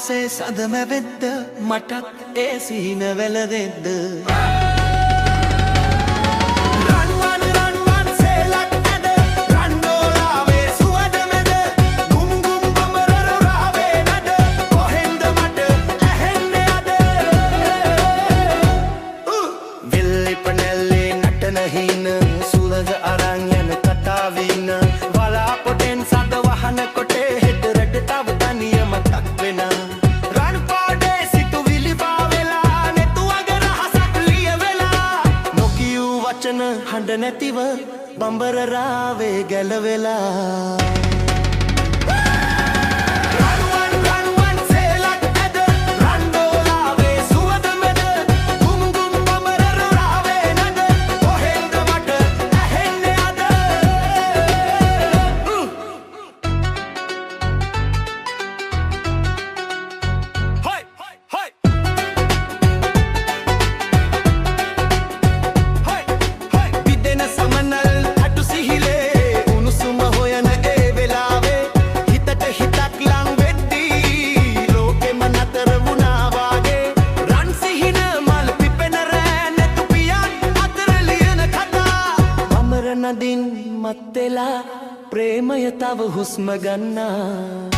ආකාසේ සඳම වෙද්ද මටත් ඒ සිහින වැළවෙද්ද සුළඟ අරන් යන කතාවින වලාපොටෙන් සද වහන කොටේ හෙට රට තව තනිය මතක් වෙන රන් පාඩේ සිතුවිලි බාවෙලා නෙතුවග රහසක් ලියවෙලා නොකියූ වචන හඬ නැතිව බඹර රාවේ ගැලවෙලා නදින් මත්වෙලා ප්‍රේමය තව හුස්ම ගන්නා